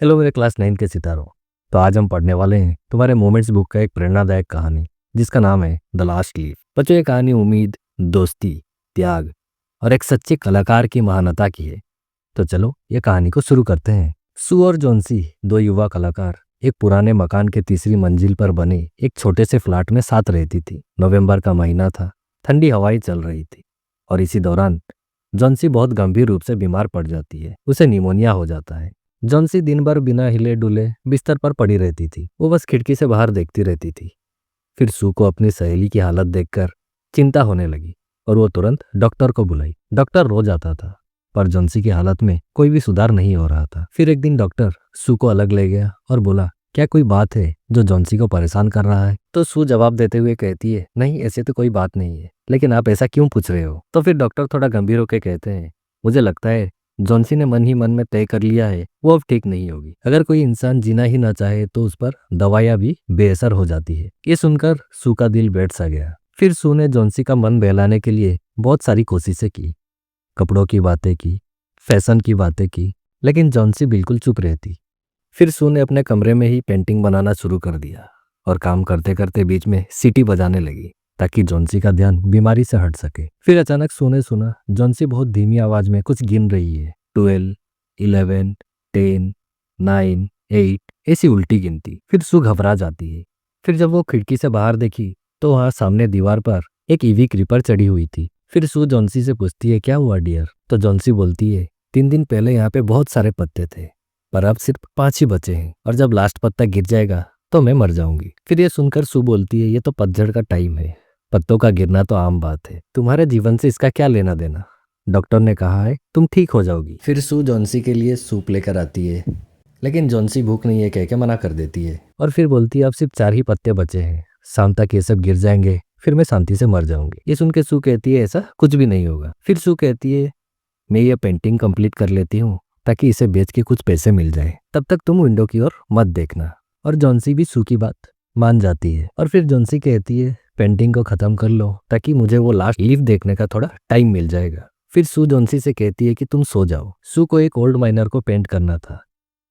Hello मेरे class 9 के सितारों। तो आज हम पढ़ने वाले हैं तुम्हारे मोमेंट्स बुक का एक प्रेरणादायक कहानी जिसका नाम है द लास्ट लीफ। बच्चों, ये कहानी उम्मीद, दोस्ती, त्याग और एक सच्चे कलाकार की महानता की है। तो चलो ये कहानी को शुरू करते हैं। सू और जॉन्सी, दो युवा कलाकार, एक पुराने मकान के तीसरी मंजिल पर बने एक छोटे से फ्लैट में साथ रहती थी। नवंबर का महीना था, ठंडी हवाएं चल रही थी और इसी दौरान जॉन्सी बहुत गंभीर रूप से बीमार पड़ जाती है। उसे निमोनिया हो जाता है। जॉन्सी दिन भर बिना हिले डुले बिस्तर पर पड़ी रहती थी। वो बस खिड़की से बाहर देखती रहती थी। फिर सू को अपनी सहेली की हालत देखकर चिंता होने लगी और वो तुरंत डॉक्टर को बुलाई। डॉक्टर रोज आता था पर जॉन्सी की हालत में कोई भी सुधार नहीं हो रहा था। फिर एक दिन डॉक्टर सू को अलग ले गया और बोला, क्या कोई बात है जो जॉन्सी को परेशान कर रहा है? तो सू जवाब देते हुए कहती है, नहीं ऐसे तो कोई बात नहीं है, लेकिन आप ऐसा क्यों पूछ रहे हो? तो फिर डॉक्टर थोड़ा गंभीर होकर कहते हैं, मुझे लगता है जॉन्सी ने मन ही मन में तय कर लिया है वो अब ठीक नहीं होगी। अगर कोई इंसान जीना ही ना चाहे तो उस पर दवाइयां भी बेअसर हो जाती है। ये सुनकर सू का दिल बैठ सा गया। फिर सू ने जॉन्सी का मन बहलाने के लिए बहुत सारी कोशिशें की, कपड़ों की बातें की, फैशन की बातें की, लेकिन जॉन्सी बिल्कुल चुप रहती। फिर सू ने अपने कमरे में ही पेंटिंग बनाना शुरू कर दिया और काम करते करते बीच में सीटी बजाने लगी ताकि जॉन्सी का ध्यान बीमारी से हट सके। फिर अचानक सू ने सुना जॉन्सी बहुत धीमी आवाज में कुछ गिन रही है, 12, 11, 10, 9, 8, ऐसी उल्टी गिनती। फिर सू घबरा जाती है। फिर जब वो खिड़की से बाहर देखी तो वहां सामने दीवार पर एक ईवी क्रीपर चढ़ी हुई थी। फिर सू जॉन्सी से पूछती है, क्या हुआ डियर? तो जॉन्सी बोलती है, 3 दिन पहले यहाँ पे बहुत सारे पत्ते थे पर अब सिर्फ 5 ही बचे हैं और जब लास्ट पत्ता गिर जाएगा तो मैं मर जाऊंगी। फिर ये सुनकर सू बोलती है, ये तो पतझड़ का टाइम है, पत्तों का गिरना तो आम बात है, तुम्हारे जीवन से इसका क्या लेना देना? डॉक्टर ने कहा है तुम ठीक हो जाओगी। फिर सू जॉन्सी के लिए सूप लेकर आती है, लेकिन जॉन्सी भूख नहीं है कह के मना कर देती है और फिर बोलती है, अब सिर्फ 4 ही पत्ते बचे हैं, शाम तक ये सब गिर जाएंगे फिर मैं शांति से मर जाऊंगी। ये सुन के सू कहती है, ऐसा कुछ भी नहीं होगा। फिर सू कहती है, मैं ये पेंटिंग कंप्लीट कर लेती हूँ ताकि इसे बेच के कुछ पैसे मिल जाए, तब तक तुम विंडो की ओर मत देखना। और जॉन्सी भी सू की बात मान जाती है और फिर जॉन्सी कहती है, पेंटिंग को खत्म कर लो ताकि मुझे वो लास्ट लीफ देखने का थोड़ा टाइम मिल जाएगा। फिर सू जॉन्सी से कहती है कि तुम सो जाओ। सू को एक ओल्ड माइनर को पेंट करना था।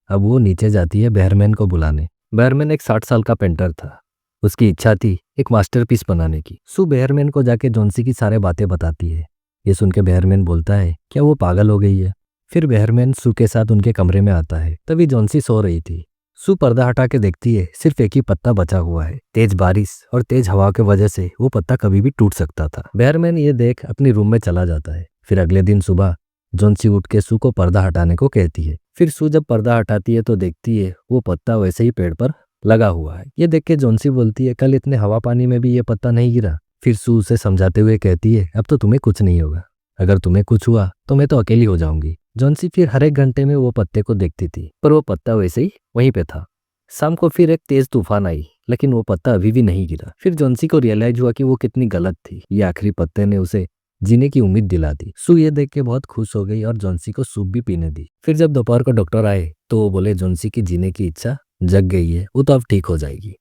अब वो नीचे जाती है बेयरमैन को बुलाने। बेयरमैन एक 60 साल का पेंटर था। उसकी इच्छा थी एक मास्टरपीस बनाने की। सू बेयरमैन को जाके जॉन्सी की सारे बातें बताती है। ये सुन के बेयरमैन बोलता है, क्या वो पागल हो गई है? फिर बेयरमैन सू के साथ उनके कमरे में आता है। तभी जॉन्सी सो रही थी। सू पर्दा हटा के देखती है, सिर्फ एक ही पत्ता बचा हुआ है। तेज बारिश और तेज हवा की वजह से वो पत्ता कभी भी टूट सकता था। बेयरमैन ये देख अपनी रूम में चला जाता है। फिर अगले दिन सुबह जॉन्सी उठ के सू को पर्दा हटाने को कहती है। फिर सू जब पर्दा हटाती है तो देखती है वो पत्ता वैसे ही पेड़ पर लगा हुआ है। ये देख के जॉन्सी बोलती है, कल इतने हवा पानी में भी ये पत्ता नहीं गिरा। फिर सू उसे समझाते हुए कहती है, अब तो तुम्हें कुछ नहीं होगा, अगर तुम्हें कुछ हुआ तो मैं तो अकेली हो जाऊंगी। जॉन्सी फिर हर एक घंटे में वो पत्ते को देखती थी पर वो पत्ता वैसे ही वहीं पे था। शाम को फिर एक तेज तूफान आई लेकिन वो पत्ता अभी भी नहीं गिरा। फिर जॉन्सी को रियलाइज हुआ कि वो कितनी गलत थी। ये आखिरी पत्ते ने उसे जीने की उम्मीद दिला दी। सू ये देख के बहुत खुश हो गई और जॉन्सी को सूप भी पीने दी। फिर जब दोपहर को डॉक्टर आए तो वो बोले, जॉन्सी की जीने की इच्छा जग गई है, वो तो अब ठीक हो जाएगी।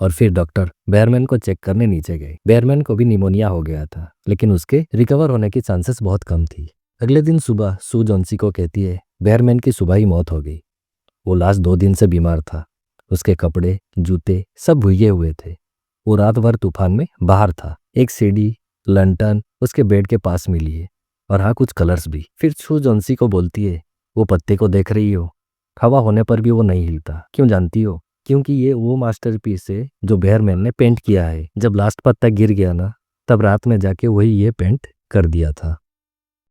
और फिर डॉक्टर बेयरमैन को चेक करने नीचे गए। बेयरमैन को भी निमोनिया हो गया था लेकिन उसके रिकवर होने की चांसेस बहुत कम थी। अगले दिन सुबह सू जॉन्सी को कहती है, बेयरमैन की सुबह ही मौत हो गई। वो लास्ट 2 दिन से बीमार था। उसके कपड़े, जूते सब भीगे हुए थे। वो रात भर तूफान में बाहर था। एक सीढ़ी, लंटन उसके बेड के पास मिली है और हाँ, कुछ कलर्स भी। फिर सू जॉन्सी को बोलती है, वो पत्ते को देख रही हो, हवा होने पर भी वो नहीं हिलता। क्यों जानती हो? क्योंकि ये वो मास्टरपीस है जो बेयरमैन ने पेंट किया है। जब लास्ट पत्ता गिर गया ना, तब रात में जाके वही ये पेंट कर दिया था।